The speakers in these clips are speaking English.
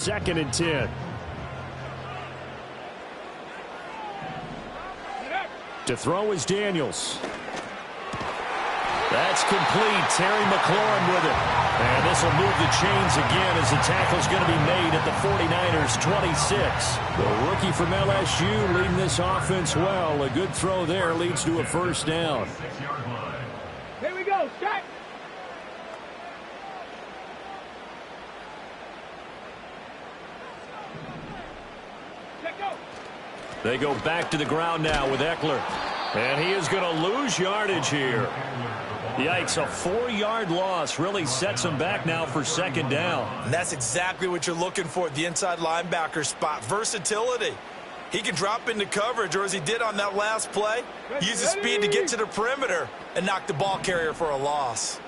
2nd and 10. To throw is Daniels. That's complete. Terry McLaurin with it. And this will move the chains again as the tackle's going to be made at the 49ers 26. The rookie from LSU leading this offense well. A good throw there leads to a first down. Here we go. Strike. They go back to the ground now with Eckler. And he is going to lose yardage here. Yikes, a 4-yard loss really sets him back now for 2nd down. And that's exactly what you're looking for at the inside linebacker spot. Versatility. He can drop into coverage, or as he did on that last play, use his speed to get to the perimeter and knock the ball carrier for a loss.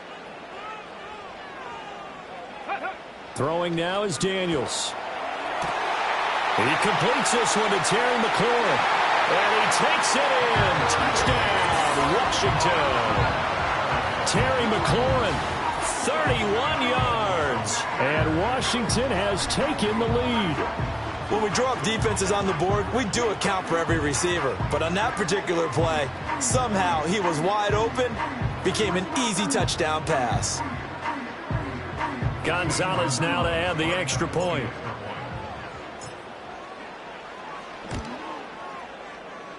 Throwing now is Daniels. He completes this one to Terry McLaurin. And he takes it in. Touchdown, Washington. Terry McLaurin, 31 yards. And Washington has taken the lead. When we draw up defenses on the board, we do account for every receiver. But on that particular play, somehow he was wide open, became an easy touchdown pass. Gonzalez now to add the extra point.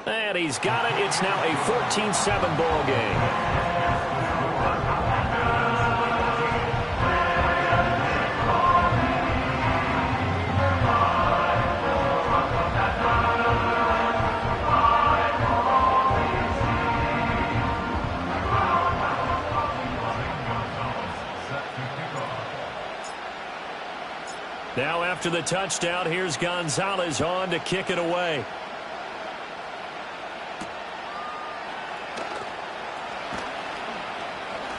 And he's got it. It's now a 14-7 ball game. Now after the touchdown, here's Gonzalez on to kick it away.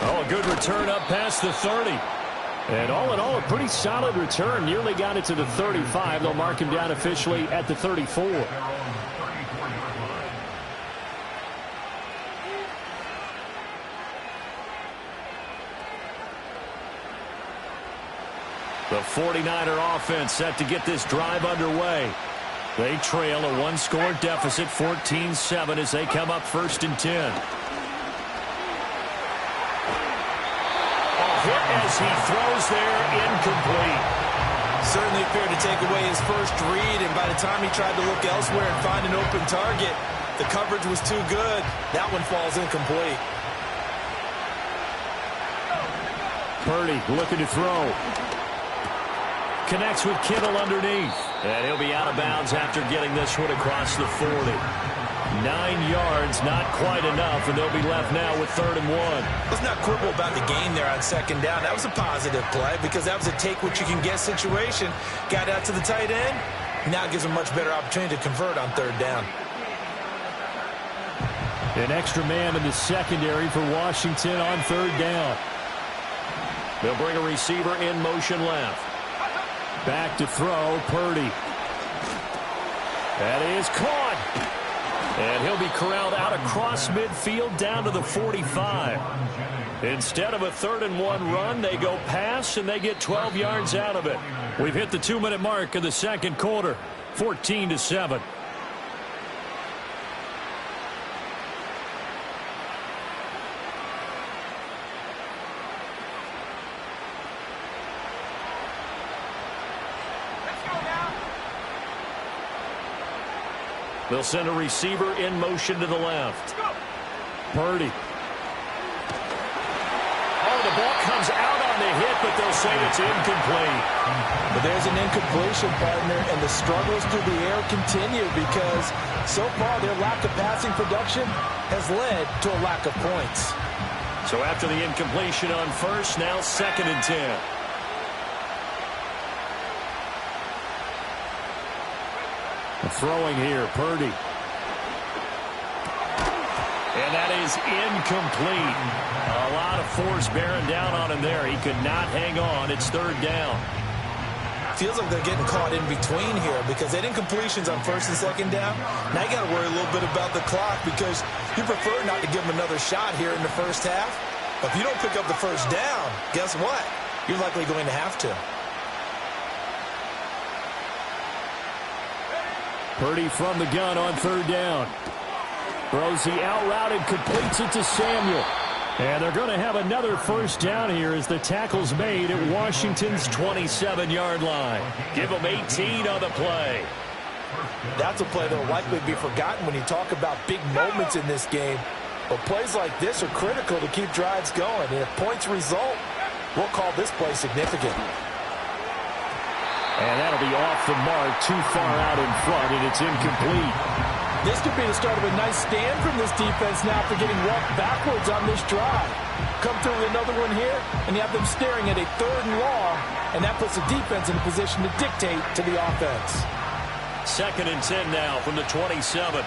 Oh, a good return up past the 30. And all in all, a pretty solid return. Nearly got it to the 35. They'll mark him down officially at the 34. The 49er offense set to get this drive underway. They trail a one-score deficit, 14-7, as they come up 1st and 10. Hit as he throws there, incomplete. Certainly appeared to take away his first read, and by the time he tried to look elsewhere and find an open target, the coverage was too good. That one falls incomplete. Purdy looking to throw. Connects with Kittle underneath. And he'll be out of bounds after getting this one across the 40. 9 yards, not quite enough, and they'll be left now with 3rd and 1. Let's not quibble about the gain there on 2nd down. That was a positive play because that was a take-what-you-can-get situation. Got out to the tight end. Now gives him a much better opportunity to convert on 3rd down. An extra man in the secondary for Washington on 3rd down. They'll bring a receiver in motion left. Back to throw, Purdy. That is caught. And he'll be corralled out across midfield down to the 45. Instead of a 3rd and 1 run, they go pass, and they get 12 yards out of it. We've hit the 2-minute mark of the 2nd quarter, 14-7. They'll send a receiver in motion to the left. Purdy. Oh, the ball comes out on the hit, but they'll say it's incomplete. But there's an incompletion, partner, and the struggles through the air continue because so far their lack of passing production has led to a lack of points. So after the incompletion on 1st, now 2nd and 10. Throwing here, Purdy. And that is incomplete. A lot of force bearing down on him there. He could not hang on. It's 3rd down. Feels like they're getting caught in between here because they had incompletions on 1st and 2nd down. Now you got to worry a little bit about the clock because you prefer not to give them another shot here in the 1st half. But if you don't pick up the 1st down, guess what? You're likely going to have to. Purdy from the gun on third down. Throws the out route and completes it to Samuel. And they're going to have another first down here as the tackle's made at Washington's 27-yard line. Give them 18 on the play. That's a play that will likely be forgotten when you talk about big moments in this game. But plays like this are critical to keep drives going. And if points result, we'll call this play significant. And that'll be off the mark, too far out in front, and it's incomplete. This could be the start of a nice stand from this defense now for getting walked backwards on this drive. Come through with another one here, and you have them staring at a 3rd and long, and that puts the defense in a position to dictate to the offense. 2nd and 10 now from the 27.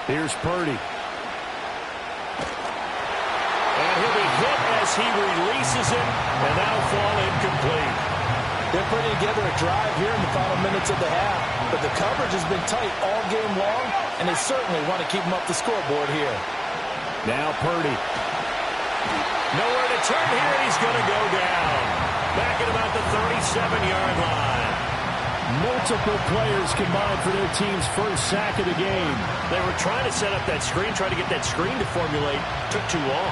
Here's Purdy. And he'll be hit as he releases it, and that'll fall incomplete. They're putting together a drive here in the final minutes of the half, but the coverage has been tight all game long, and they certainly want to keep them up the scoreboard here. Now Purdy. Nowhere to turn here, and he's going to go down. Back at about the 37-yard line. Multiple players combined for their team's first sack of the game. They were trying to set up that screen, trying to get that screen to formulate. Took too long.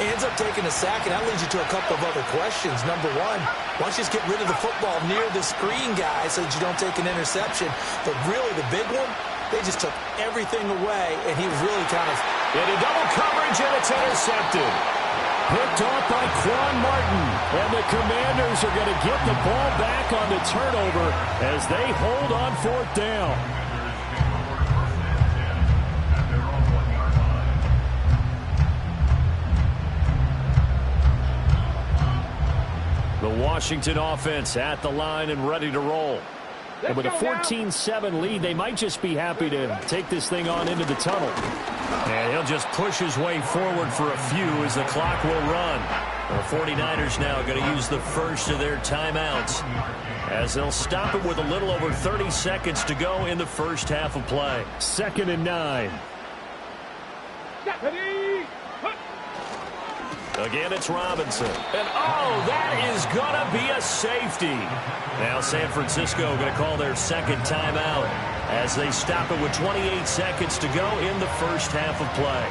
He ends up taking a sack, and that leads you to a couple of other questions. Number one, why don't you just get rid of the football near the screen guy so that you don't take an interception? But really, the big one, they just took everything away, and he was really kind of... into double coverage, and it's intercepted. Picked off by Quan Martin. And the Commanders are going to get the ball back on the turnover as they hold on 4th down. The Washington offense at the line and ready to roll. And with a 14-7 lead, they might just be happy to take this thing on into the tunnel. And he'll just push his way forward for a few as the clock will run. The 49ers now are going to use the first of their timeouts as they'll stop it with a little over 30 seconds to go in the first half of play. 2nd and 9. Again, it's Robinson. And, oh, that is going to be a safety. Now San Francisco going to call their 2nd timeout as they stop it with 28 seconds to go in the first half of play.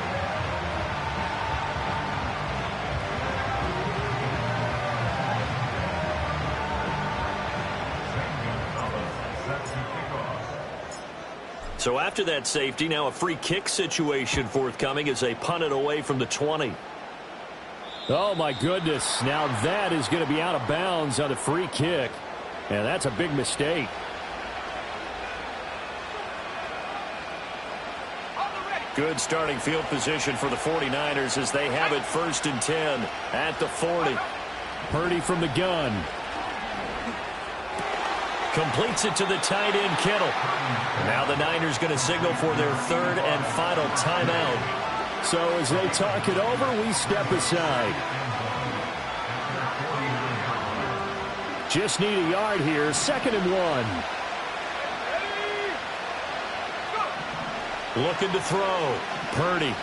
So after that safety, now a free kick situation forthcoming as they punt it away from the 20. Oh, my goodness. Now that is going to be out of bounds on the free kick. And that's a big mistake. Good starting field position for the 49ers as they have it 1st and 10 at the 40. Purdy from the gun. Completes it to the tight end, Kittle. Now the Niners going to signal for their 3rd and final timeout. So as they talk it over, we step aside. Just need a yard here. 2nd and 1. Looking to throw. Purdy.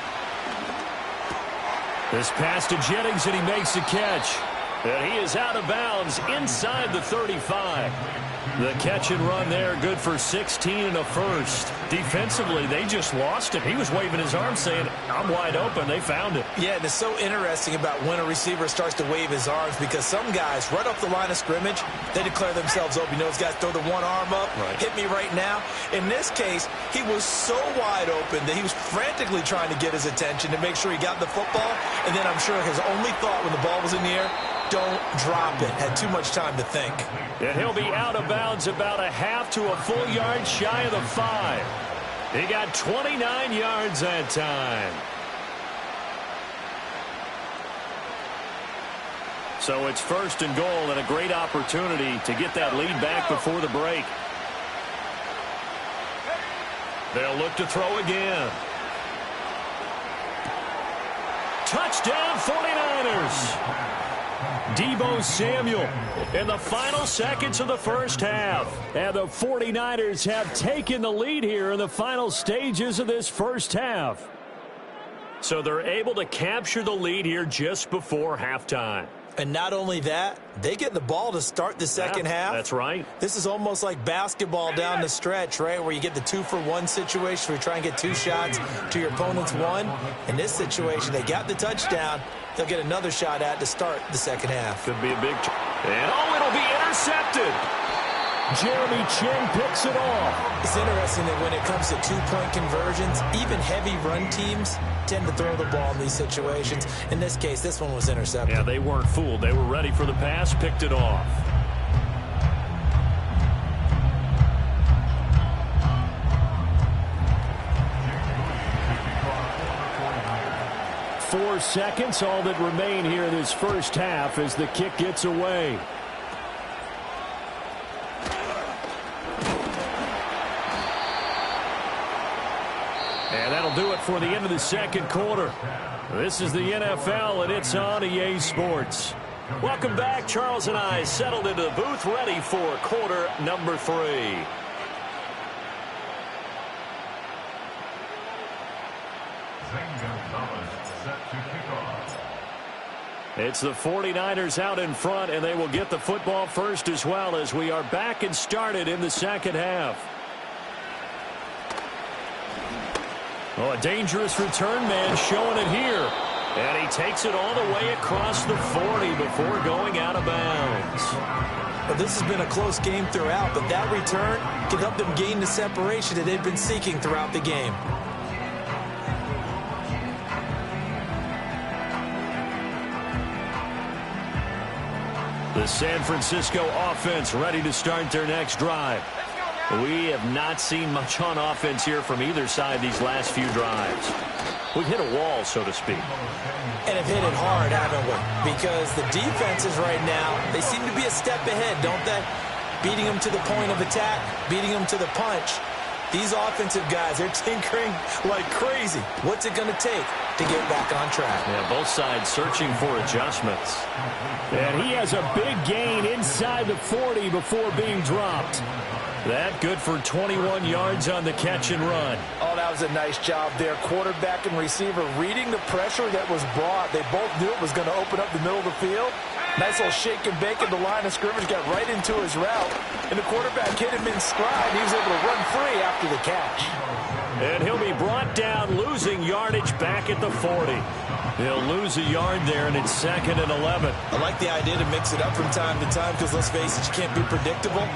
This pass to Jennings, and he makes the catch. And he is out of bounds inside the 35. The catch and run there, good for 16 and a first. Defensively, they just lost him. He was waving his arms saying, I'm wide open. They found it. Yeah, and it's so interesting about when a receiver starts to wave his arms because some guys, right off the line of scrimmage, they declare themselves open. You know, those guys throw the one arm up, hit me right now. In this case, he was so wide open that he was frantically trying to get his attention to make sure he got the football. And then I'm sure his only thought when the ball was in the air, don't drop it. Had too much time to think. And he'll be out of bounds about a half to a full yard shy of the 5. He got 29 yards that time. So it's 1st and goal and a great opportunity to get that lead back before the break. They'll look to throw again. Touchdown 49ers. Deebo Samuel in the final seconds of the first half. And the 49ers have taken the lead here in the final stages of this first half. So they're able to capture the lead here just before halftime. And not only that, they get the ball to start the second half. That's right. This is almost like basketball down the stretch, right, where you get the 2-for-1 situation where you try and get 2 shots to your opponent's 1. In this situation, they got the touchdown. They'll get another shot at to start the second half. Could be a big and it'll be intercepted. Jeremy Chinn picks it off. It's interesting that when it comes to 2-point conversions, even heavy run teams tend to throw the ball in these situations. In this case, this one was intercepted. Yeah, they weren't fooled. They were ready for the pass, picked it off. Four seconds, all that remain here in this first half as the kick gets away. And that'll do it for the end of the second quarter. This is the NFL, and it's on EA Sports. Welcome back. Charles and I settled into the booth, ready for quarter number 3. It's the 49ers out in front, and they will get the football first as well as we are back and started in the second half. Oh, a dangerous return man showing it here. And he takes it all the way across the 40 before going out of bounds. Well, this has been a close game throughout, but that return can help them gain the separation that they've been seeking throughout the game. The San Francisco offense ready to start their next drive. We have not seen much on offense here from either side these last few drives. We've hit a wall, so to speak. And have hit it hard, haven't we? Because the defenses right now, they seem to be a step ahead, don't they? Beating them to the point of attack, beating them to the punch. These offensive guys, they're tinkering like crazy. What's it going to take to get back on track? Yeah, both sides searching for adjustments. And he has a big gain inside the 40 before being dropped. That good for 21 yards on the catch and run. Oh, that was a nice job there. Quarterback and receiver reading the pressure that was brought. They both knew it was going to open up the middle of the field. Nice little shake and bake at the line of scrimmage, got right into his route. And the quarterback hit him in stride. He was able to run free after the catch. And he'll be brought down, losing yardage back at the 40. He'll lose a yard there, and it's 2nd and 11. I like the idea to mix it up from time to time because, let's face it, you can't be predictable.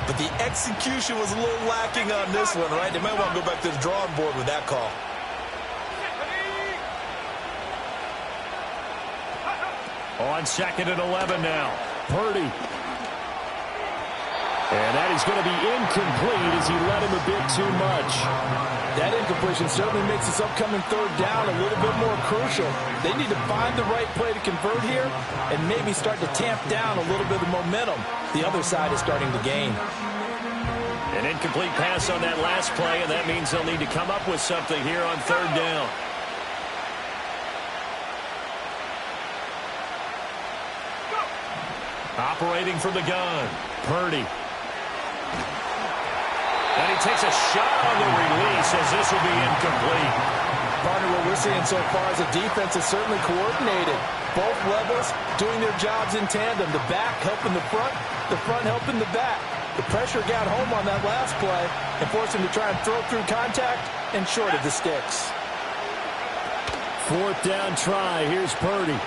But the execution was a little lacking on this one, right? They might want to go back to the drawing board with that call. On 2nd and 11 now. Purdy. And that is going to be incomplete as he led him a bit too much. That incompletion certainly makes this upcoming third down a little bit more crucial. They need to find the right play to convert here and maybe start to tamp down a little bit of momentum. The other side is starting to gain. An incomplete pass on that last play, and that means they'll need to come up with something here on third down. Operating from the gun, Purdy. And he takes a shot on the release as this will be incomplete. Partner, what we're seeing so far is the defense is certainly coordinated. Both levels doing their jobs in tandem. The back helping the front helping the back. The pressure got home on that last play and forced him to try and throw through contact and short of the sticks. 4th down try. Here's Purdy.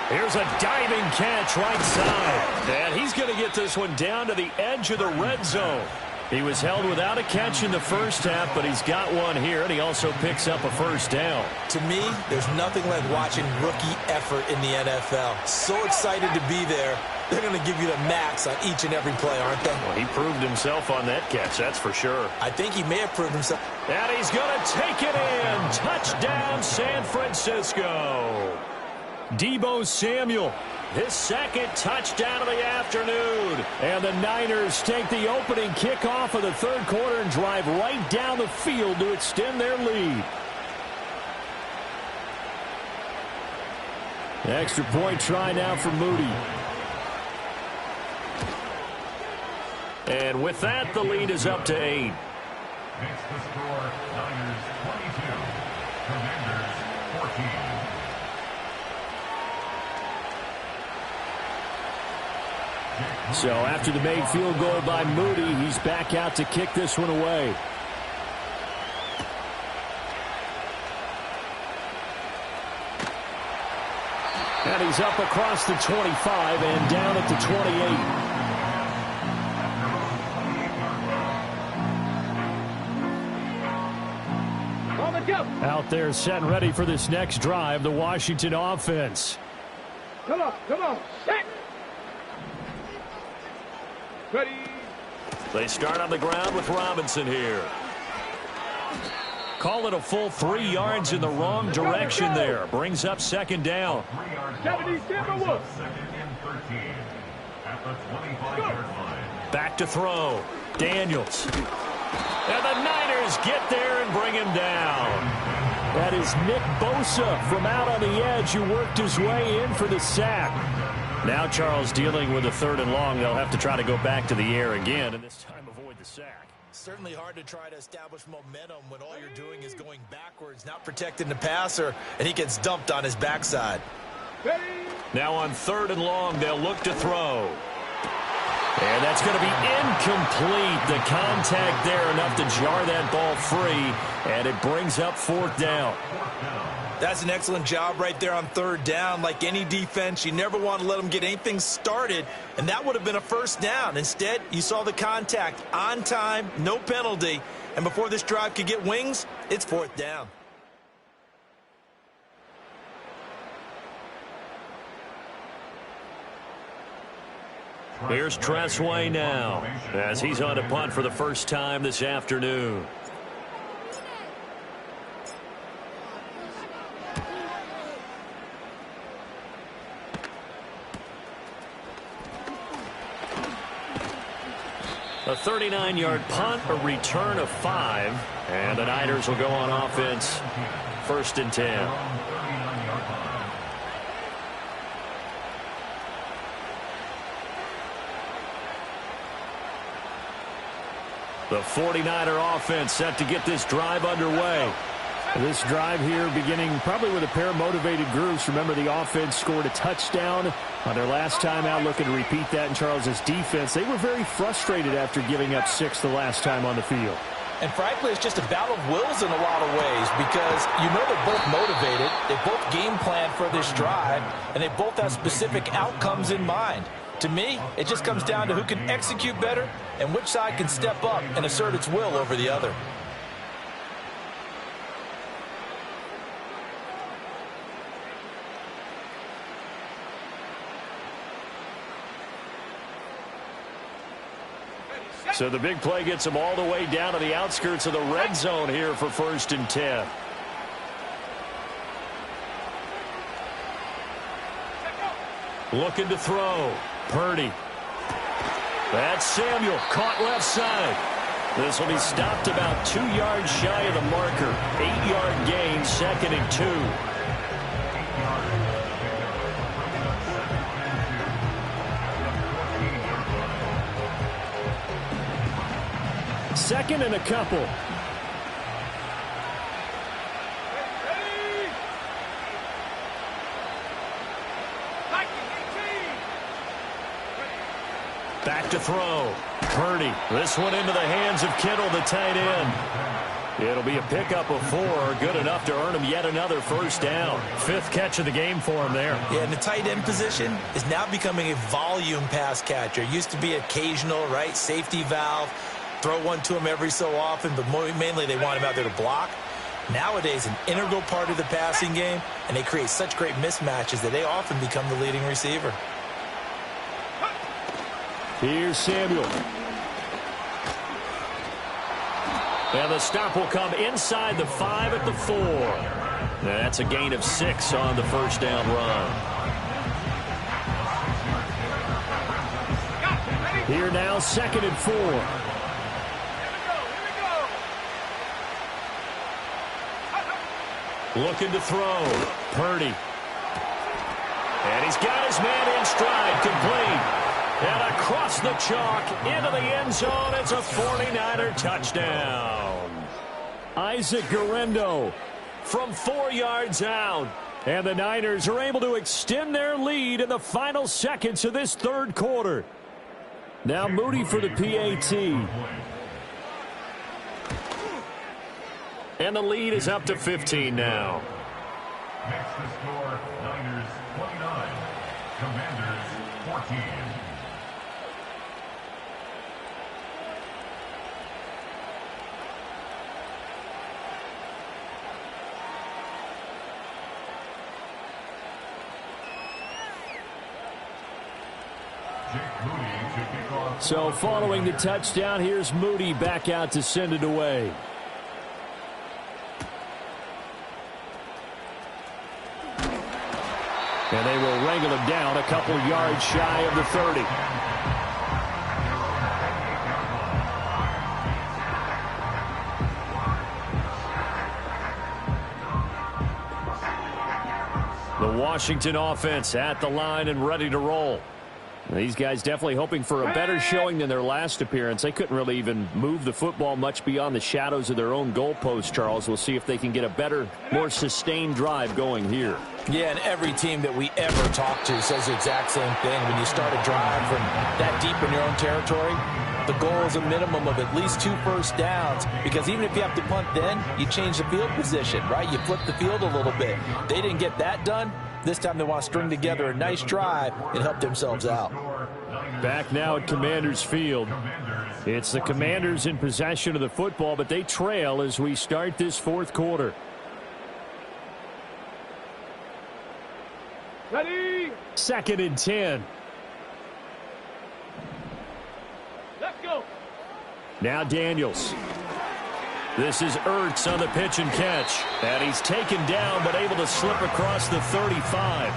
Here's a diving catch right side. And he's going to get this one down to the edge of the red zone. He was held without a catch in the first half, but he's got one here, and he also picks up a first down. To me, there's nothing like watching rookie effort in the NFL. So excited to be there. They're going to give you the max on each and every play, aren't they? Well, he proved himself on that catch, that's for sure. I think he may have proved himself. And he's going to take it in. Touchdown, San Francisco. Deebo Samuel, his 2nd touchdown of the afternoon. And the Niners take the opening kickoff of the third quarter and drive right down the field to extend their lead. Extra point try now for Moody. And with that, the lead is up to 8. Makes the score Niners 22, Commanders 14. So after the made field goal by Moody, he's back out to kick this one away. And he's up across the 25 and down at the 28. Out there set and ready for this next drive, the Washington offense. Come on, set. Ready. They start on the ground with Robinson here. Call it a full 3 yards in the wrong direction there. Brings up second down. 70 Timberwolves. Back to throw. Daniels. And the Niners get there and bring him down. That is Nick Bosa from out on the edge who worked his way in for the sack. Now Charles dealing with a 3rd and long. They'll have to try to go back to the air again and this time avoid the sack. Certainly hard to try to establish momentum when all you're doing is going backwards, not protecting the passer, and he gets dumped on his backside. Now on 3rd and long, they'll look to throw. And that's going to be incomplete. The contact there enough to jar that ball free, and it brings up 4th down. That's an excellent job right there on 3rd down. Like any defense, you never want to let them get anything started, and that would have been a 1st down. Instead, you saw the contact on time, no penalty, and before this drive could get wings, it's 4th down. Here's Tressway now as he's on to punt for the first time this afternoon. A 39-yard punt, a return of 5, and the Niners will go on offense 1st and 10. The 49er offense set to get this drive underway. This drive here beginning probably with a pair of motivated groups. Remember, the offense scored a touchdown on their last time out, looking to repeat that in Charles's defense. They were very frustrated after giving up 6 the last time on the field. And frankly, it's just a battle of wills in a lot of ways because you know they're both motivated. They both game plan for this drive, and they both have specific outcomes in mind. To me, it just comes down to who can execute better and which side can step up and assert its will over the other. So the big play gets them all the way down to the outskirts of the red zone here for 1st and 10. Looking to throw. Purdy. That's Samuel. Caught left side. This will be stopped about 2 yards shy of the marker. 8-yard gain, 2nd and 2. Second and a couple. Back to throw. Purdy. This one into the hands of Kittle, the tight end. It'll be a pickup of 4, good enough to earn him yet another 1st down. 5th catch of the game for him there. Yeah, and the tight end position is now becoming a volume pass catcher. Used to be occasional, right? Safety valve. Throw one to him every so often, but mainly they want him out there to block. Nowadays, an integral part of the passing game, and they create such great mismatches that they often become the leading receiver. Here's Samuel. And the stop will come inside the 5 at the 4. That's a gain of 6 on the 1st down run. Here now, 2nd and 4. Looking to throw. Purdy. And he's got his man in stride, complete. And across the chalk, into the end zone, it's a 49er touchdown. Isaac Guerendo from 4 yards out. And the Niners are able to extend their lead in the final seconds of this 3rd quarter. Now Moody for the PAT. And the lead is up to 15 now. Next to score, Niners 29, Commanders 14. So following the touchdown, here's Moody back out to send it away. And they will wrangle him down a couple yards shy of the 30. The Washington offense at the line and ready to roll. These guys definitely hoping for a better showing than their last appearance. They couldn't really even move the football much beyond the shadows of their own goalpost, Charles. We'll see if they can get a better, more sustained drive going here. Yeah, and every team that we ever talk to says the exact same thing. When you start a drive from that deep in your own territory, the goal is a minimum of at least 2 first downs, because even if you have to punt then, you change the field position, right? You flip the field a little bit. They didn't get that done. This time they want to string together a nice drive and help themselves out. Back now at Commanders Field. It's the Commanders in possession of the football, but they trail as we start this fourth quarter. Ready? 2nd and 10. Let's go. Now Daniels. This is Ertz on the pitch and catch. And he's taken down but able to slip across the 35.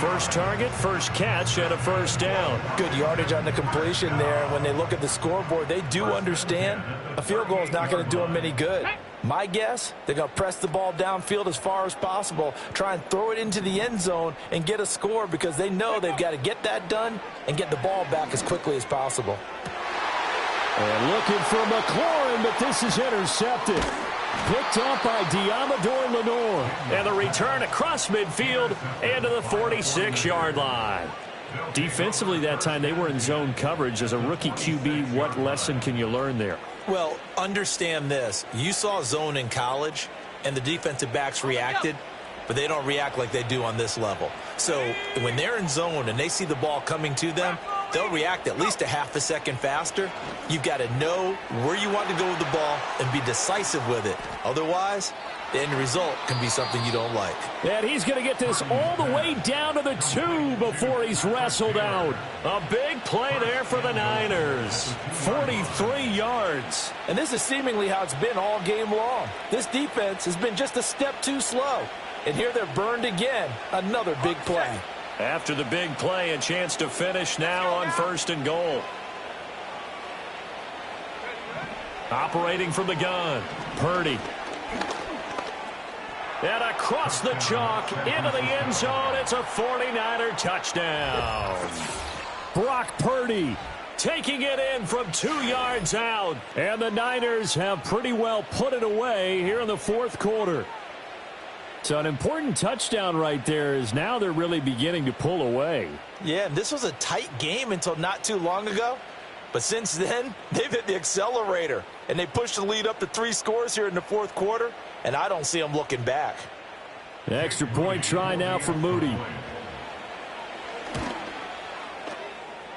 First target, first catch, and a first down. Good yardage on the completion there. When they look at the scoreboard, they do understand a field goal is not going to do them any good. My guess, they're going to press the ball downfield as far as possible, try and throw it into the end zone and get a score, because they know they've got to get that done and get the ball back as quickly as possible. And looking for McLaurin, but this is intercepted. Picked up by Diamador Lenore. And the return across midfield and to the 46-yard line. Defensively that time, they were in zone coverage. As a rookie QB, what lesson can you learn there? Well, understand this. You saw zone in college, and the defensive backs reacted, but they don't react like they do on this level. So when they're in zone and they see the ball coming to them, they'll react at least a half a second faster. You've got to know where you want to go with the ball and be decisive with it. Otherwise, the end result can be something you don't like. And he's going to get this all the way down to the 2 before he's wrestled out. A big play there for the Niners. 43 yards. And this is seemingly how it's been all game long. This defense has been just a step too slow. And here they're burned again. Another big play. After the big play, a chance to finish now on 1st and goal. Operating from the gun, Purdy. And across the chalk, into the end zone, it's a 49er touchdown. Brock Purdy taking it in from 2 yards out. And the Niners have pretty well put it away here in the fourth quarter. So an important touchdown right there, is now they're really beginning to pull away. Yeah, this was a tight game until not too long ago. But since then, they've hit the accelerator. And they pushed the lead up to 3 scores here in the fourth quarter. And I don't see them looking back. The extra point try now for Moody.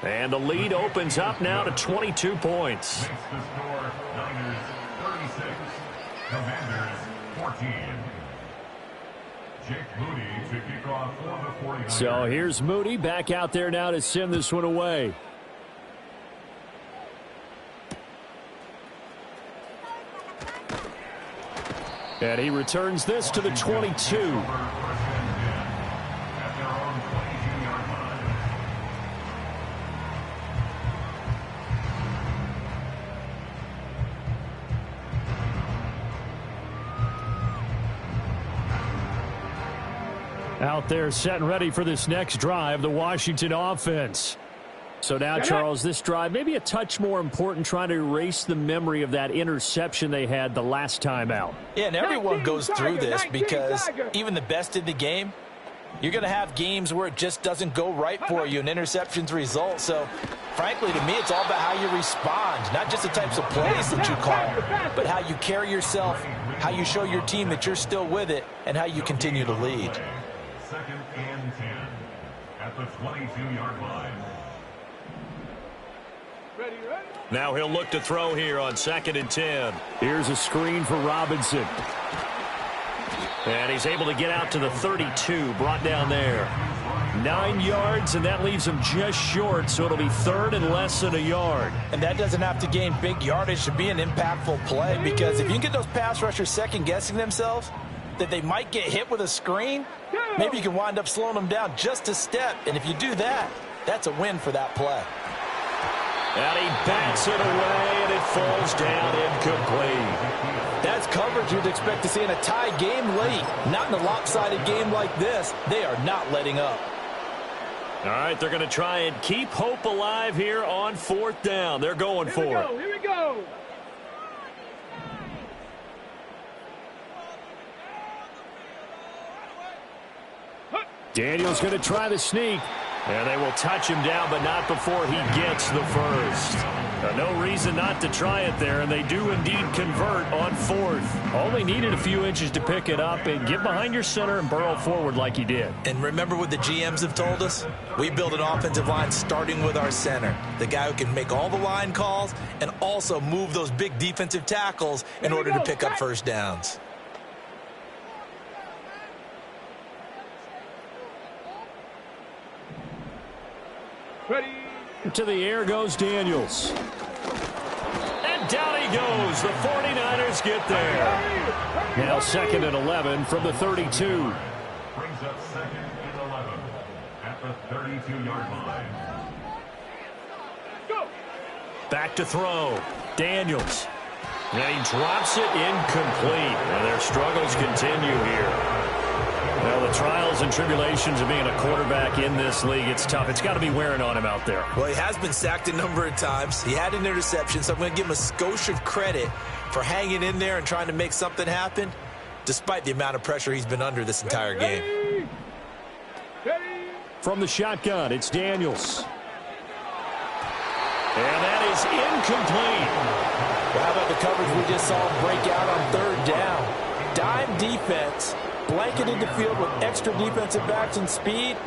And the lead opens up now to 22 points. Next to score, Niners 36, Commanders 14. Jake Moody to kick off for the 49ers. So here's Moody back out there now to send this one away. And he returns this to the 22. Out there set and ready for this next drive, the Washington offense. So now, Charles, this drive maybe a touch more important, trying to erase the memory of that interception they had the last time out. Yeah, and everyone goes through this, because even the best in the game, You're going to have games where it just doesn't go right for you and interceptions result. So, frankly, to me, it's all about how you respond, not just the types of plays that you call, but how you carry yourself, how you show your team that you're still with it, and how you continue to lead. 2nd and 10 at the 22-yard line. Ready, ready. Now he'll look to throw here on 2nd and 10. Here's a screen for Robinson. And he's able to get out to the 32, brought down there. 9 yards, and that leaves him just short, so it'll be 3rd and less than a yard. And that doesn't have to gain big yardage to be an impactful play, because if you can get those pass rushers second-guessing themselves, that they might get hit with a screen, maybe you can wind up slowing them down just a step. And if you do that, that's a win for that play. And he bats it away, and it falls down incomplete. That's coverage you'd expect to see in a tie game late. Not in a lopsided game like this. They are not letting up. All right, they're going to try and keep hope alive here on 4th down. They're going for it. Here we go. Daniel's going to try the sneak. And they will touch him down, but not before he gets the first. No reason not to try it there, and they do indeed convert on 4th. Only needed a few inches to pick it up and get behind your center and burrow forward like he did. And remember what the GMs have told us? We build an offensive line starting with our center, the guy who can make all the line calls and also move those big defensive tackles in order to pick up first downs. Ready. To the air goes Daniels. And down he goes. The 49ers get there. Now 2nd and 11 from the 32. Brings up 2nd and 11 at the 32-yard line. Go. Back to throw. Daniels. And he drops it incomplete. And their struggles continue here. Well, the trials and tribulations of being a quarterback in this league, it's tough. It's got to be wearing on him out there. Well, he has been sacked a number of times. He had an interception, so I'm going to give him a skosh of credit for hanging in there and trying to make something happen, despite the amount of pressure he's been under this entire game. Ready. From the shotgun, it's Daniels. And that is incomplete. Well, how about the coverage we just saw him break out on 3rd down? Dime defense. Blanketed the field with extra defensive backs and speed,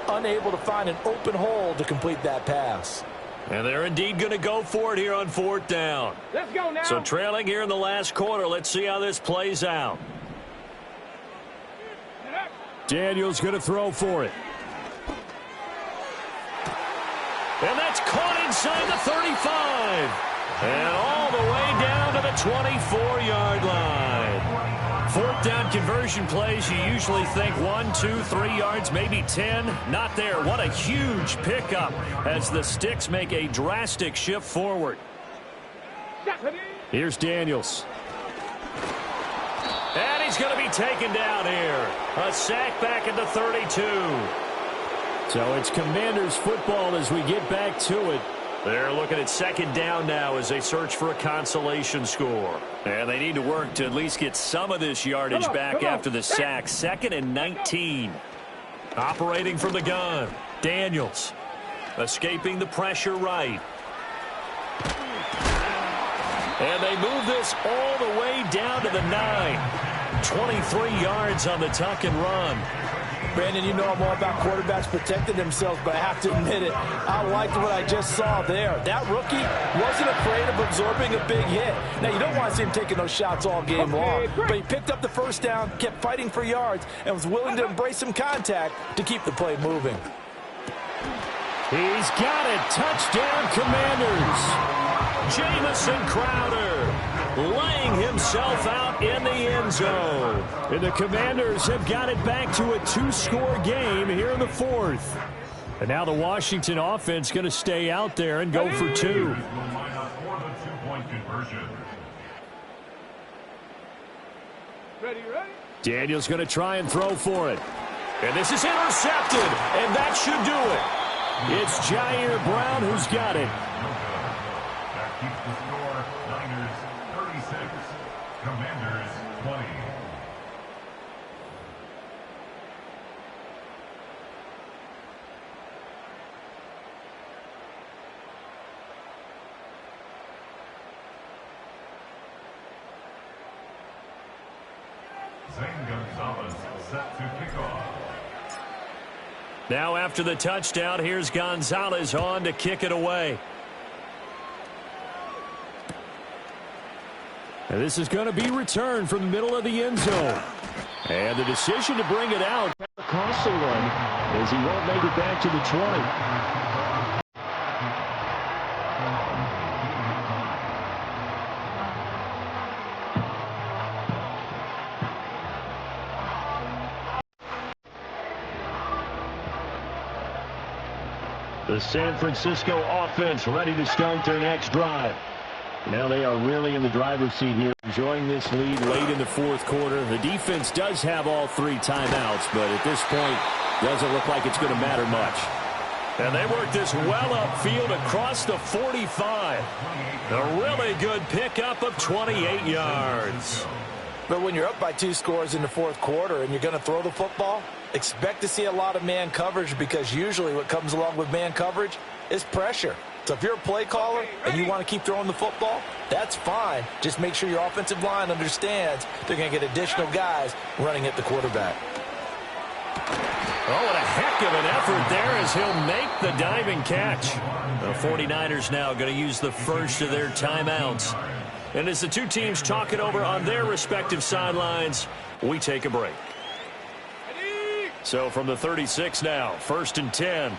unable to find an open hole to complete that pass. And they're indeed going to go for it here on 4th down. Let's go now. So trailing here in the last quarter. Let's see how this plays out. Daniel's going to throw for it. And that's caught inside the 35. And all the way down to the 24-yard line. 4th down conversion plays, you usually think 1, 2, 3 yards, maybe 10. Not there. What a huge pickup as the Sticks make a drastic shift forward. Here's Daniels. And he's going to be taken down here. A sack back at the 32. So it's Commanders football as we get back to it. They're looking at 2nd down now as they search for a consolation score. And they need to work to at least get some of this yardage back after the sack. 2nd and 19. Operating from the gun. Daniels. Escaping the pressure right. And they move this all the way down to the 9. 23 yards on the tuck and run. Brandon, you know I'm all about quarterbacks protecting themselves, but I have to admit it, I liked what I just saw there. That rookie wasn't afraid of absorbing a big hit. Now, you don't want to see him taking those shots all game long, but he picked up the first down, kept fighting for yards, and was willing to embrace some contact to keep the play moving. He's got it. Touchdown, Commanders. Jamison Crowder laying himself out in the end zone. And the Commanders have got it back to a 2-score game here in the 4th. And now the Washington offense going to stay out there and go for 2. Ready, ready. Daniel's going to try and throw for it. And this is intercepted. And that should do it. It's Jair Brown who's got it. That keeps the score. Niners 36, Commanders 20. Zane Gonzalez set to kick off. Now after the touchdown, here's Gonzalez on to kick it away. And this is going to be returned from the middle of the end zone. And the decision to bring it out, a costly one, as he won't make it back to the 20. The San Francisco offense ready to start their next drive. Now they are really in the driver's seat here, enjoying this lead late in the fourth quarter. The defense does have all 3 timeouts, but at this point, doesn't look like it's going to matter much. And they work this well upfield across the 45. A really good pickup of 28 yards. But when you're up by 2 scores in the fourth quarter and you're going to throw the football, expect to see a lot of man coverage, because usually what comes along with man coverage is pressure. So if you're a play caller and you want to keep throwing the football, that's fine. Just make sure your offensive line understands they're going to get additional guys running at the quarterback. Oh, what a heck of an effort there as he'll make the diving catch. The 49ers now going to use the first of their timeouts. And as the two teams talk it over on their respective sidelines, we take a break. So from the 36 now, 1st and 10.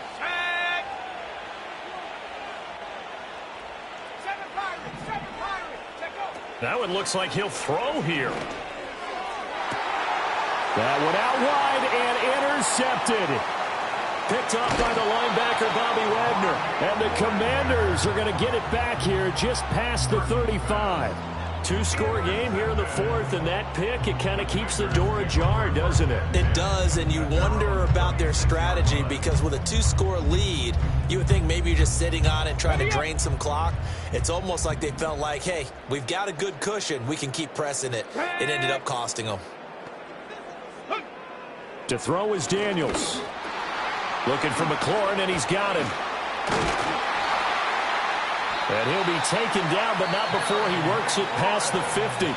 That one looks like he'll throw here. That one out wide and intercepted. Picked up by the linebacker, Bobby Wagner. And the Commanders are going to get it back here just past the 35. 2-score game here in the fourth, and that pick, it kind of keeps the door ajar, doesn't it? It does, and you wonder about their strategy, because with a 2-score lead, you would think maybe you're just sitting on it trying to drain some clock. It's almost like they felt like, hey, we've got a good cushion. We can keep pressing it. It ended up costing them. To throw is Daniels. Looking for McLaurin, and he's got him. And he'll be taken down, but not before he works it past the 50.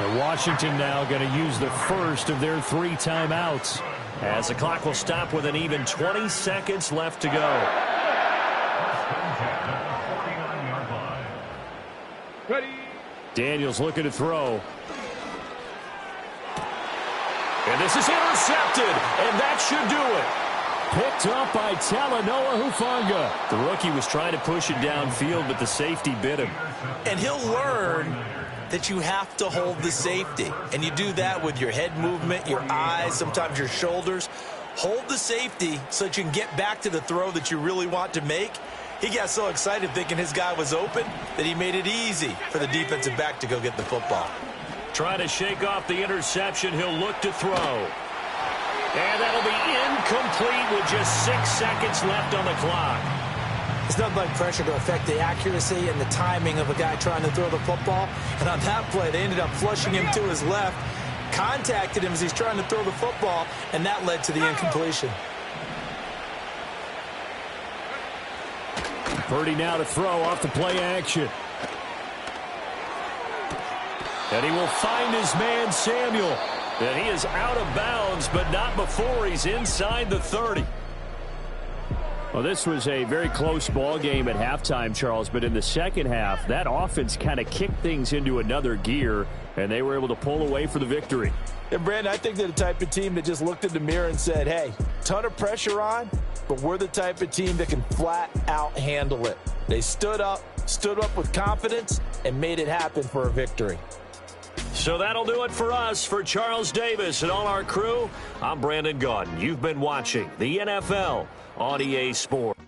And Washington now going to use the first of their 3 timeouts, as the clock will stop with an even 20 seconds left to go. Ready. Daniels looking to throw. And this is intercepted, and that should do it. Picked up by Talanoa Hufanga. The rookie was trying to push it downfield, but the safety bit him. And he'll learn that you have to hold the safety. And you do that with your head movement, your eyes, sometimes your shoulders. Hold the safety so that you can get back to the throw that you really want to make. He got so excited thinking his guy was open that he made it easy for the defensive back to go get the football. Trying to shake off the interception, he'll look to throw. And that'll be incomplete with just 6 seconds left on the clock. It's nothing like pressure to affect the accuracy and the timing of a guy trying to throw the football. And on that play, they ended up flushing him to his left, contacted him as he's trying to throw the football, and that led to the incompletion. Purdy now to throw off the play action. And he will find his man, Samuel. And he is out of bounds, but not before he's inside the 30. Well, this was a very close ball game at halftime, Charles, but in the second half, that offense kind of kicked things into another gear, and they were able to pull away for the victory. And, Brandon, I think they're the type of team that just looked in the mirror and said, hey, ton of pressure on, but we're the type of team that can flat out handle it. They stood up with confidence, and made it happen for a victory. So that'll do it for us. For Charles Davis and all our crew, I'm Brandon Gaudin. You've been watching the NFL on EA Sports.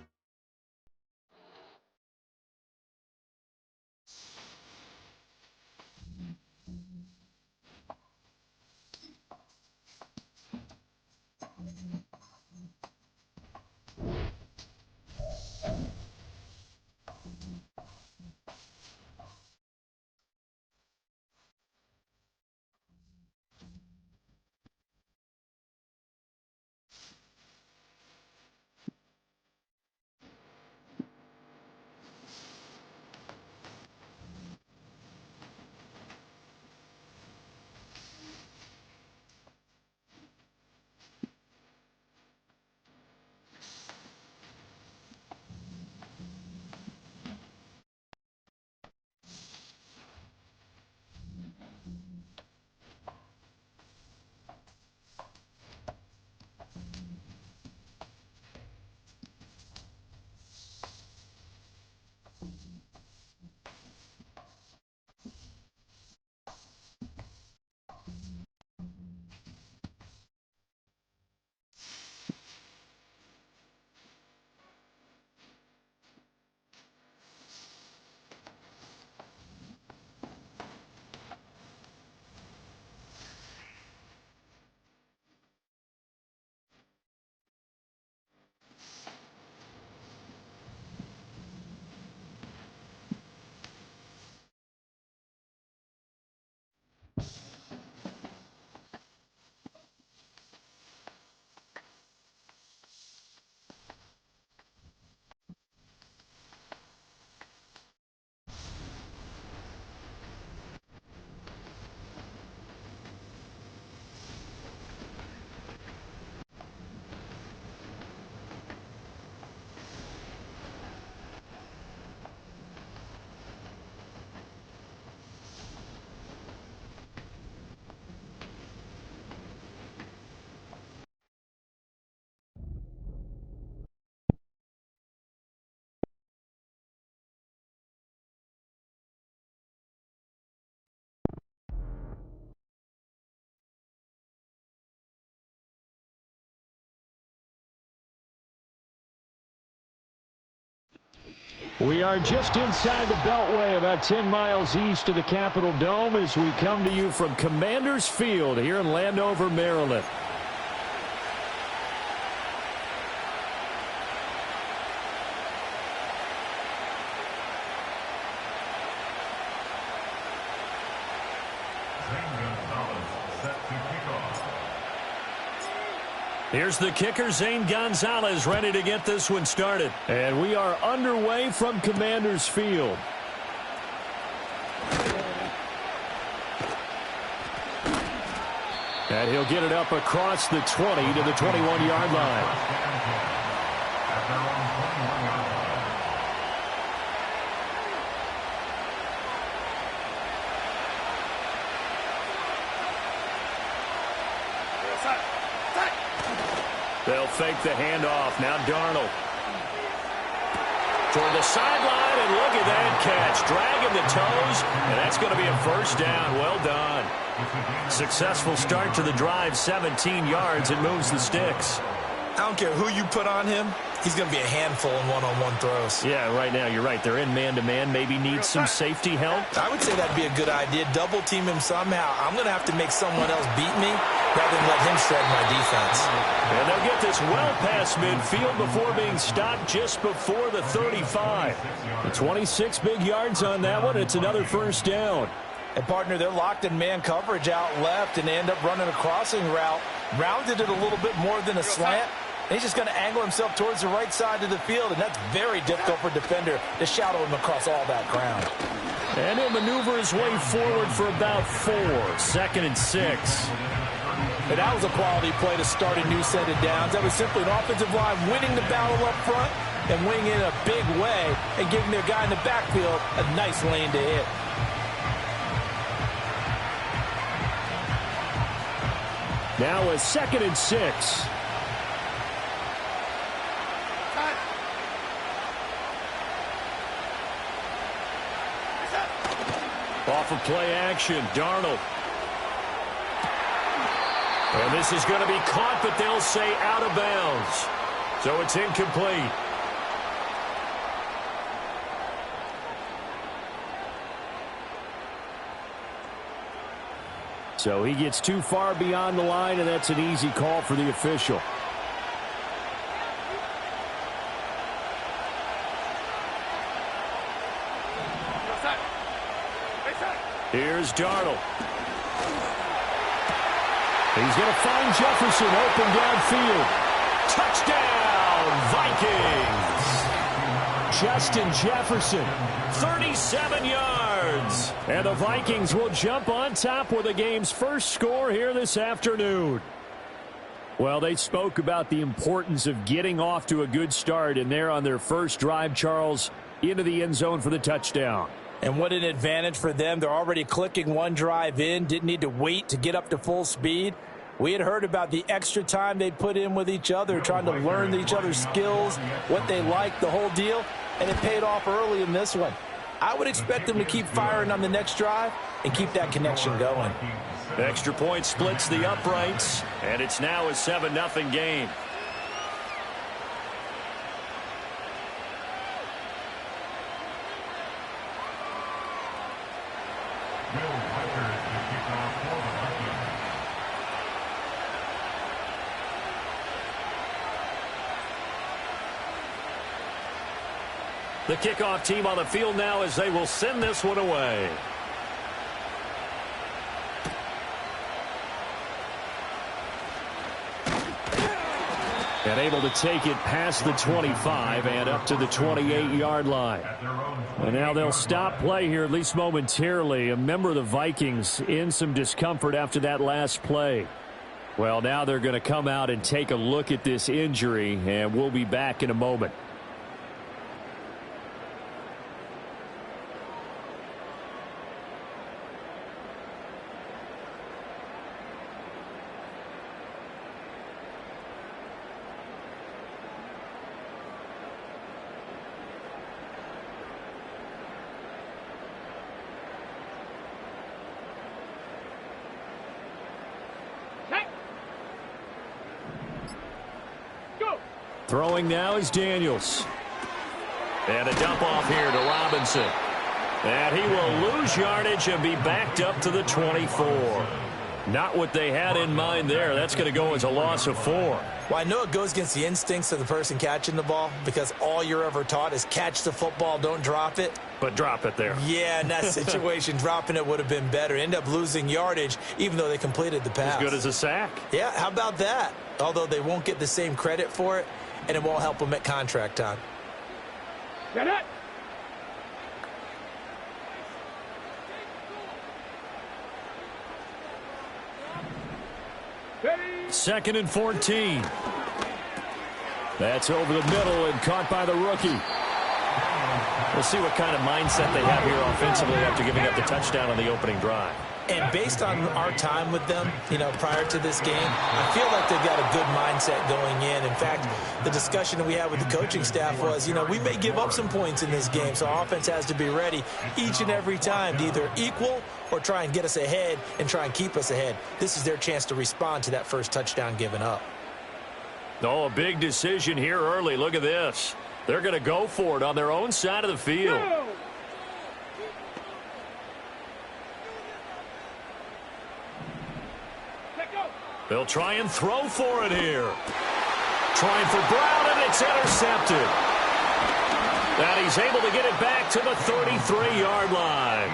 We are just inside the Beltway, about 10 miles east of the Capitol Dome, as we come to you from Commanders Field here in Landover, Maryland. Here's the kicker, Zane Gonzalez, ready to get this one started. And we are underway from Commanders Field. And he'll get it up across the 20 to the 21-yard line. They'll fake the handoff. Now Darnold. Toward the sideline, and look at that catch. Dragging the toes, and that's going to be a first down. Well done. Successful start to the drive, 17 yards, and moves the sticks. I don't care who you put on him. He's going to be a handful in one-on-one throws. Yeah, right now, you're right. They're in man-to-man. Maybe need some safety help. I would say that'd be a good idea. Double team him somehow. I'm going to have to make someone else beat me rather than let him shred my defense. And they'll get this well past midfield before being stopped just before the 35. The 26 big yards on that one. It's another first down. And, partner, they're locked in man coverage out left, and they end up running a crossing route. Rounded it a little bit more than a slant. He's just going to angle himself towards the right side of the field, and that's very difficult for a defender to shadow him across all that ground. And he'll maneuver his way forward for about 4. 2nd and 6. And that was a quality play to start a new set of downs. That was simply an offensive line winning the battle up front and winning it in a big way and giving their guy in the backfield a nice lane to hit. Now a 2nd and 6. Off of play action, Darnold. And this is going to be caught, but they'll say out of bounds. So it's incomplete. So he gets too far beyond the line, and that's an easy call for the official. Here's Darnold. He's going to find Jefferson open downfield. Touchdown, Vikings! Justin Jefferson, 37 yards. And the Vikings will jump on top with the game's first score here this afternoon. Well, they spoke about the importance of getting off to a good start, and they're on their first drive, Charles, into the end zone for the touchdown. And what an advantage for them. They're already clicking one drive in, didn't need to wait to get up to full speed. We had heard about the extra time they put in with each other, trying to learn each other's skills, what they like, the whole deal, and it paid off early in this one. I would expect them to keep firing on the next drive and keep that connection going. Extra point splits the uprights, and it's now a 7-0 game. The kickoff team on the field now as they will send this one away. And able to take it past the 25 and up to the 28-yard line. And now they'll stop play here, at least momentarily. A member of the Vikings in some discomfort after that last play. Well, now they're going to come out and take a look at this injury, and we'll be back in a moment. Throwing now is Daniels. And a dump off here to Robinson. And he will lose yardage and be backed up to the 24. Not what they had in mind there. That's going to go as a loss of 4. Well, I know it goes against the instincts of the person catching the ball because all you're ever taught is catch the football, don't drop it. But drop it there. Yeah, in that situation, dropping it would have been better. End up losing yardage, even though they completed the pass. As good as a sack. Yeah, how about that? Although they won't get the same credit for it, and it won't help them at contract time. Get it. Ready. 2nd and 14. That's over the middle and caught by the rookie. We'll see what kind of mindset they have here offensively after giving up the touchdown on the opening drive. And based on our time with them, prior to this game, I feel like they've got a good mindset going in. In fact, the discussion that we had with the coaching staff was, we may give up some points in this game, so our offense has to be ready each and every time to either equal or try and get us ahead and try and keep us ahead. This is their chance to respond to that first touchdown given up. Oh, a big decision here early. Look at this. They're going to go for it on their own side of the field. Go. Let go. They'll try and throw for it here. Trying for Brown, and it's intercepted. And he's able to get it back to the 33-yard line.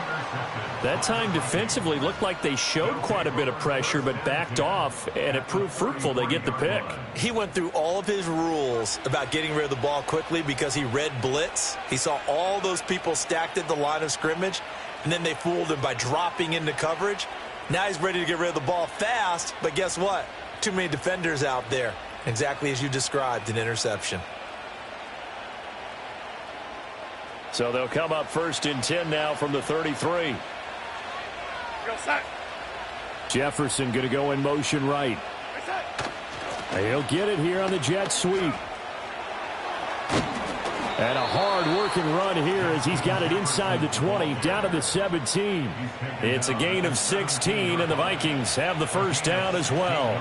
That time defensively looked like they showed quite a bit of pressure but backed off, and it proved fruitful. They get the pick. He went through all of his rules about getting rid of the ball quickly because he read blitz. He saw all those people stacked at the line of scrimmage, and then they fooled him by dropping into coverage. Now he's ready to get rid of the ball fast, but guess what? Too many defenders out there. Exactly as you described, an interception. So they'll come up 1st and 10 now from the 33. Go set. Jefferson going to go in motion right. He'll get it here on the jet sweep. And a hard-working run here as he's got it inside the 20, down to the 17. It's a gain of 16, and the Vikings have the first down as well.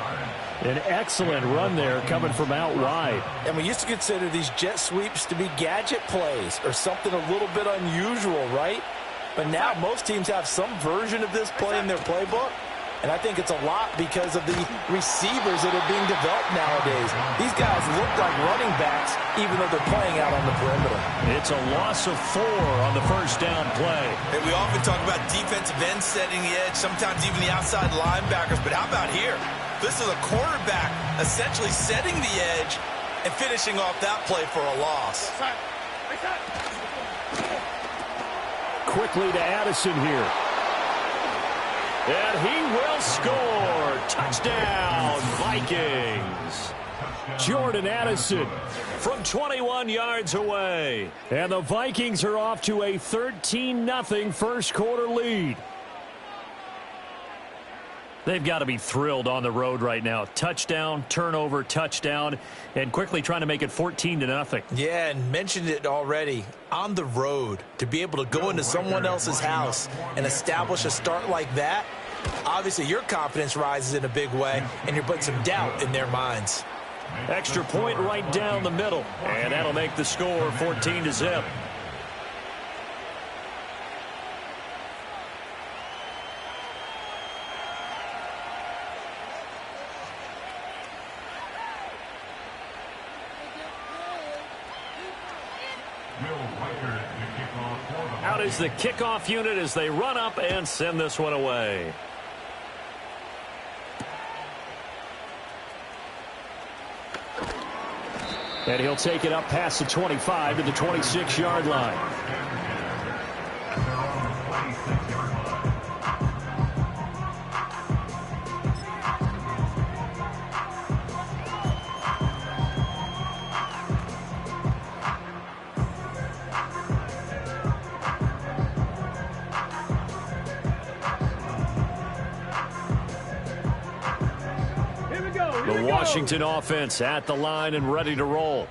An excellent run there coming from out wide. And we used to consider these jet sweeps to be gadget plays or something a little bit unusual, right? But now most teams have some version of this play in their playbook. And I think it's a lot because of the receivers that are being developed nowadays. These guys look like running backs even though they're playing out on the perimeter. It's a loss of 4 on the first down play. And we often talk about defensive ends setting the edge, sometimes even the outside linebackers. But how about here? This is a quarterback essentially setting the edge and finishing off that play for a loss. Quickly to Addison here. And he will score. Touchdown, Vikings. Jordan Addison from 21 yards away. And the Vikings are off to a 13-0 first quarter lead. They've got to be thrilled on the road right now. Touchdown, turnover, touchdown, and quickly trying to make it 14-0. Yeah, and mentioned it already. On the road, to be able to go into someone else's house and establish a start like that, obviously your confidence rises in a big way, and you're putting some doubt in their minds. Extra point right down the middle, and that'll make the score 14-0. Out is the kickoff unit as they run up and send this one away. And he'll take it up past the 25 to the 26-yard line. Washington offense at the line and ready to roll.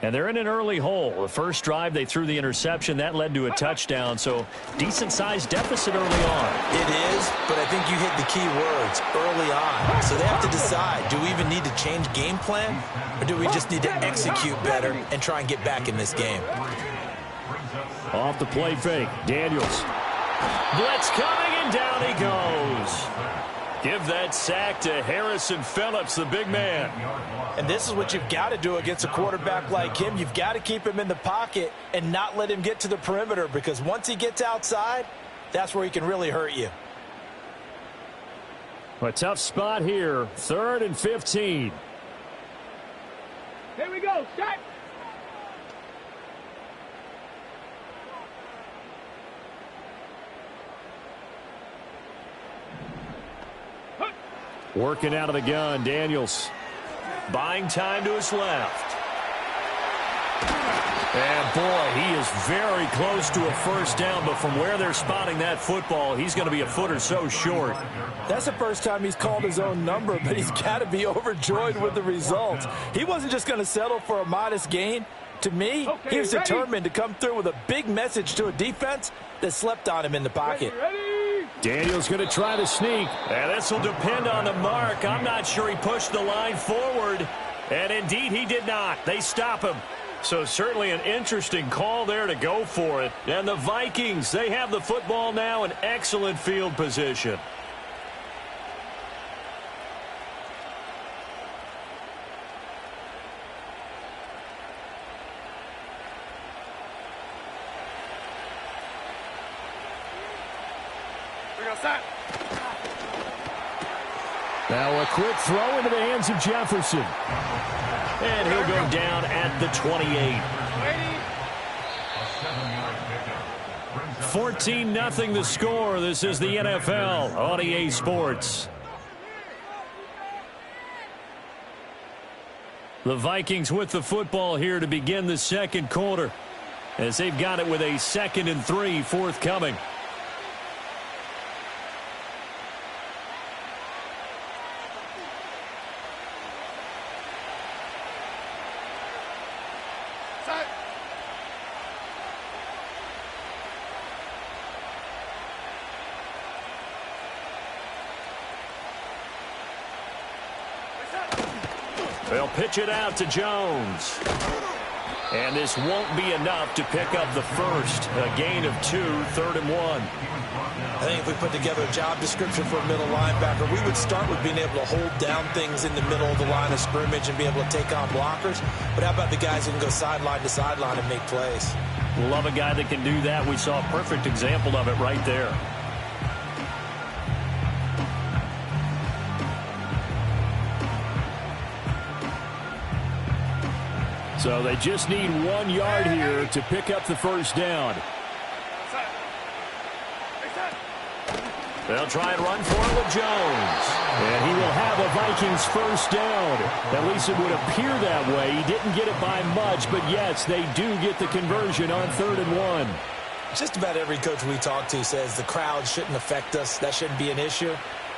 And they're in an early hole. The first drive, they threw the interception. That led to a touchdown, so decent-sized deficit early on. It is, but I think you hit the key words, early on. So they have to decide, do we even need to change game plan, or do we just need to execute better and try and get back in this game? Off the play fake, Daniels. Blitz coming, and down he goes. Give that sack to Harrison Phillips, the big man. And this is what you've got to do against a quarterback like him. You've got to keep him in the pocket and not let him get to the perimeter, because once he gets outside, that's where he can really hurt you. A tough spot here, 3rd and 15. Here we go. Shot. Working out of the gun, Daniels. Buying time to his left. And, boy, he is very close to a first down, but from where they're spotting that football, he's going to be a foot or so short. That's the first time he's called his own number, but he's got to be overjoyed with the results. He wasn't just going to settle for a modest gain. To me, he was determined to come through with a big message to a defense that slept on him in the pocket. Daniels going to try to sneak. And this will depend on the mark. I'm not sure he pushed the line forward. And indeed, he did not. They stop him. So certainly an interesting call there to go for it. And the Vikings, they have the football now in excellent field position. Now a quick throw into the hands of Jefferson. And he'll go down at the 28. 14-0 the score. This is the NFL on EA Sports. The Vikings with the football here to begin the second quarter, as they've got it with a 2nd and 3 forthcoming. They'll pitch it out to Jones. And this won't be enough to pick up the first. A gain of 2, 3rd and 1. I think if we put together a job description for a middle linebacker, we would start with being able to hold down things in the middle of the line of scrimmage and be able to take on blockers. But how about the guys who can go sideline to sideline and make plays? Love a guy that can do that. We saw a perfect example of it right there. So they just need 1 yard here to pick up the first down. They'll try and run for it with Jones. And he will have a Vikings first down. At least it would appear that way. He didn't get it by much, but yes, they do get the conversion on 3rd and 1. Just about every coach we talk to says the crowd shouldn't affect us. That shouldn't be an issue.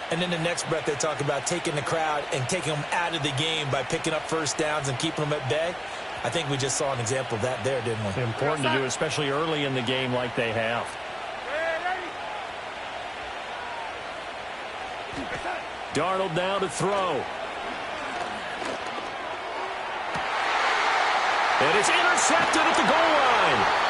And in the next breath, they talk about taking the crowd and taking them out of the game by picking up first downs and keeping them at bay. I think we just saw an example of that there, didn't we? Important to do, especially early in the game like they have. Darnold now to throw. And it's intercepted at the goal line.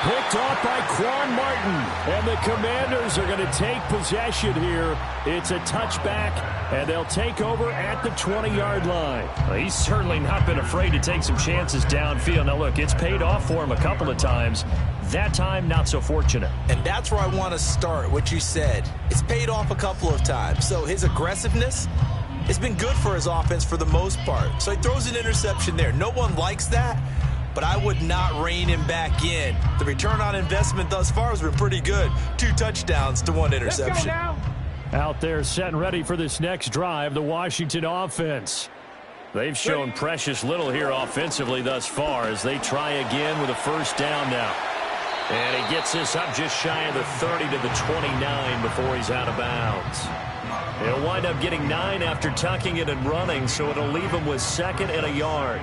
Picked off by Quan Martin. And the Commanders are going to take possession here. It's a touchback, and they'll take over at the 20-yard line. Well, he's certainly not been afraid to take some chances downfield. Now, look, it's paid off for him a couple of times. That time, not so fortunate. And that's where I want to start, what you said. It's paid off a couple of times. So his aggressiveness has been good for his offense for the most part. So he throws an interception there. No one likes that, but I would not rein him back in. The return on investment thus far has been pretty good. 2 touchdowns to 1 interception. Out there set and ready for this next drive, the Washington offense. They've shown precious little here offensively thus far as they try again with a first down now. And he gets this up just shy of the 30 to the 29 before he's out of bounds. He'll wind up getting 9 after tucking it and running, so it'll leave him with 2nd and a yard.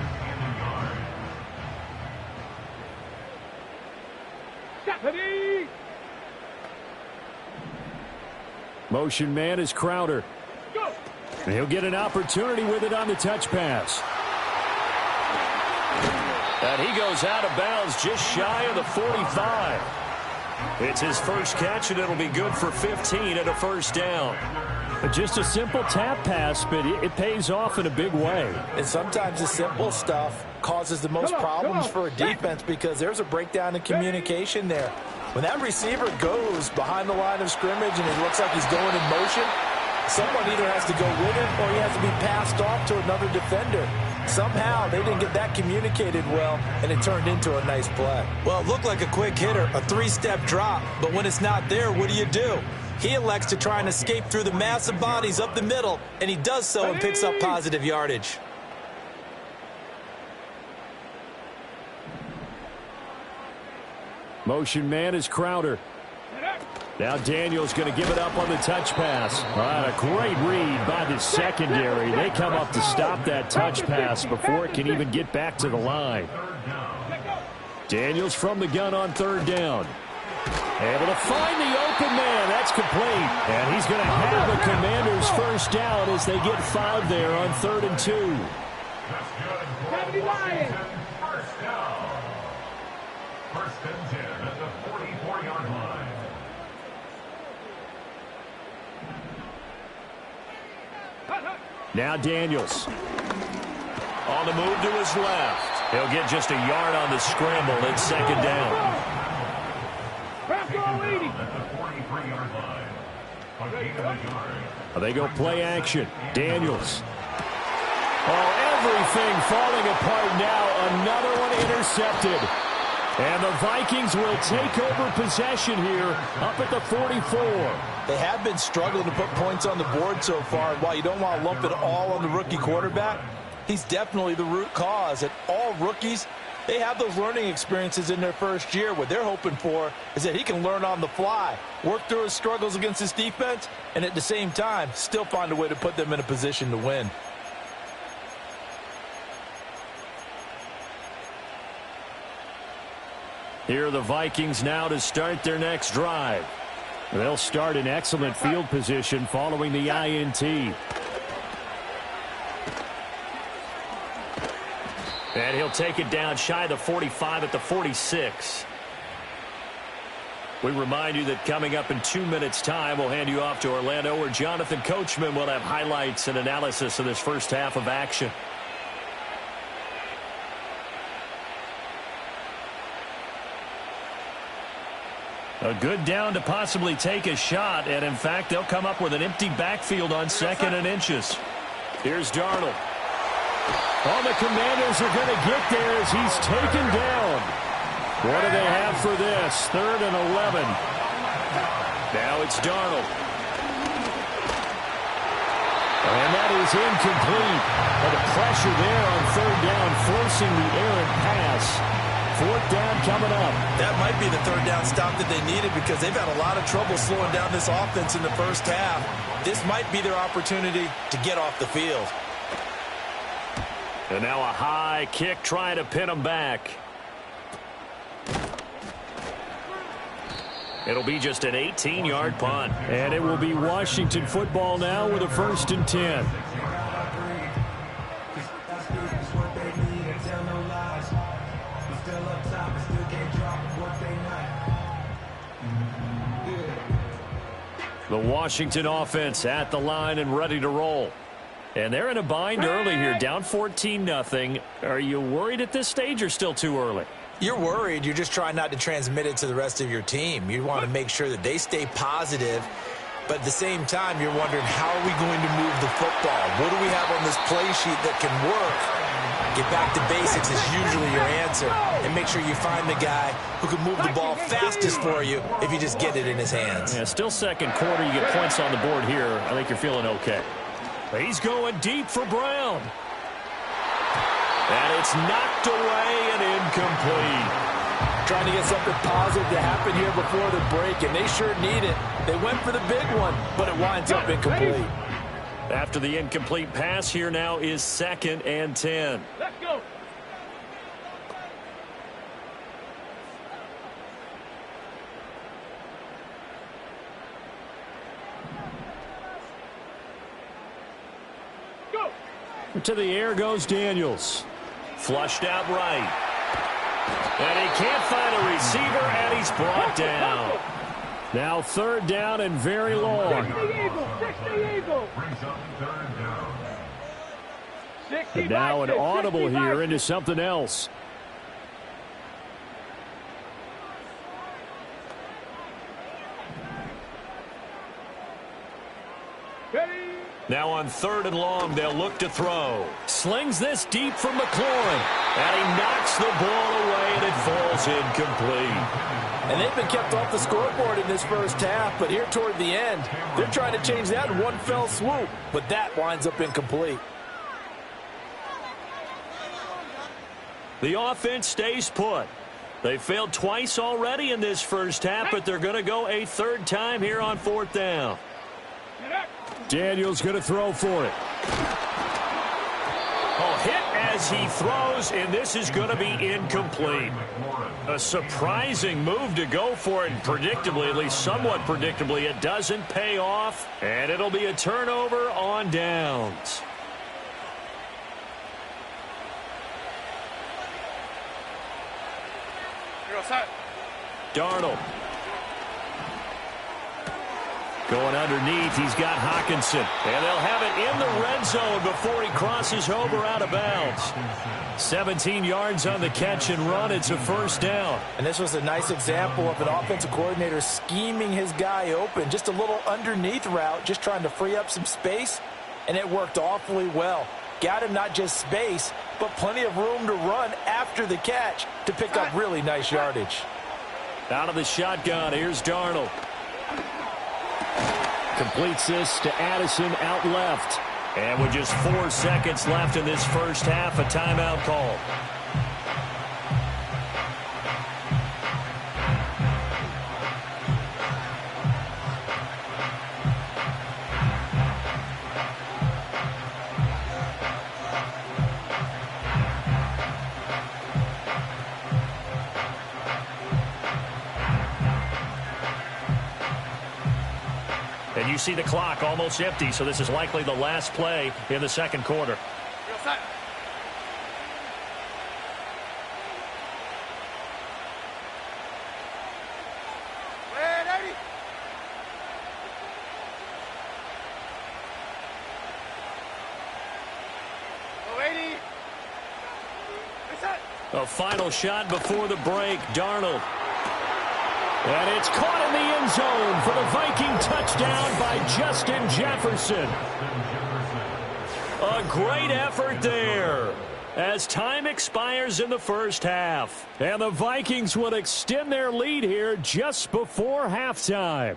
Motion man is Crowder. And he'll get an opportunity with it on the touch pass. And he goes out of bounds just shy of the 45. It's his first catch, and it'll be good for 15 and a first down. Just a simple tap pass, but it pays off in a big way. And sometimes the simple stuff causes the most problems for a defense because there's a breakdown in communication there. When that receiver goes behind the line of scrimmage and it looks like he's going in motion, someone either has to go with him or he has to be passed off to another defender. Somehow they didn't get that communicated well, and it turned into a nice play. Well, it looked like a quick hitter, a three-step drop, but when it's not there, what do? He elects to try and escape through the massive bodies up the middle, and he does so and picks up positive yardage. Motion man is Crowder. Now Daniels going to give it up on the touch pass. All right, a great read by the secondary. They come up to stop that touch pass before it can even get back to the line. Daniels from the gun on third down. Able to find the open man. That's complete. And he's going to have the Commanders' first down as they get 5 there on 3rd and 2. First down. First and 10 at the 44-yard line. Now Daniels. On the move to his left. He'll get just a yard on the scramble at second down. They go play action. Daniels. Oh, everything falling apart now. Another one intercepted. And the Vikings will take over possession here up at the 44. They have been struggling to put points on the board so far. While you don't want to lump it all on the rookie quarterback, he's definitely the root cause. And all rookies, they have those learning experiences in their first year. What they're hoping for is that he can learn on the fly, work through his struggles against his defense, and at the same time, still find a way to put them in a position to win. Here are the Vikings now to start their next drive. They'll start in excellent field position following the INT. And he'll take it down shy of the 45 at the 46. We remind you that coming up in 2 minutes' time, we'll hand you off to Orlando, where Jonathan Coachman will have highlights and analysis of this first half of action. A good down to possibly take a shot, and in fact, they'll come up with an empty backfield on 2nd and inches. Here's Darnold. Oh, the Commanders are going to get there as he's taken down. What do they have for this? 3rd and 11. Now it's Darnold. And that is incomplete. But the pressure there on 3rd down, forcing the errant pass. 4th down coming up. That might be the 3rd down stop that they needed because they've had a lot of trouble slowing down this offense in the first half. This might be their opportunity to get off the field. And now a high kick trying to pin them back. It'll be just an 18-yard punt. And it will be Washington football now with a 1st and 10. The Washington offense at the line and ready to roll. And they're in a bind early here, down 14-0. Are you worried at this stage or still too early? You're worried. You're just trying not to transmit it to the rest of your team. You want to make sure that they stay positive. But at the same time, you're wondering, how are we going to move the football? What do we have on this play sheet that can work? Get back to basics is usually your answer. And make sure you find the guy who can move the ball fastest for you if you just get it in his hands. Yeah, still second quarter. You get points on the board here. I think you're feeling okay. He's going deep for Brown. And it's knocked away and incomplete. Trying to get something positive to happen here before the break, and they sure need it. They went for the big one, but it winds up incomplete. After the incomplete pass, here now is 2nd and 10. Let's go. To the air goes Daniels. Flushed out right. And he can't find a receiver, and he's brought down. Now 3rd down and very long. 60 Eagles. Brings up 3rd down. And now an audible here into something else. Now on 3rd and long, they'll look to throw. Slings this deep from McLaurin. And he knocks the ball away, and it falls incomplete. And they've been kept off the scoreboard in this first half, but here toward the end, they're trying to change that in one fell swoop. But that winds up incomplete. The offense stays put. They failed twice already in this first half, but they're going to go a 3rd time here on 4th down. Daniels going to throw for it. Oh, hit as he throws, and this is going to be incomplete. A surprising move to go for it, and predictably, at least somewhat predictably, it doesn't pay off, and it'll be a turnover on downs. Darnold. Going underneath, he's got Hockenson. And they'll have it in the red zone before he crosses over out of bounds. 17 yards on the catch and run. It's a 1st down. And this was a nice example of an offensive coordinator scheming his guy open. Just a little underneath route, just trying to free up some space. And it worked awfully well. Got him not just space, but plenty of room to run after the catch to pick up really nice yardage. Out of the shotgun, here's Darnold. Completes this to Addison out left. And with just 4 seconds left in this first half, a timeout call. And you see the clock almost empty, so this is likely the last play in the 2nd quarter. A final shot before the break, Darnold. And it's caught in the end zone for the Viking touchdown by Justin Jefferson. A great effort there as time expires in the first half. And the Vikings will extend their lead here just before halftime.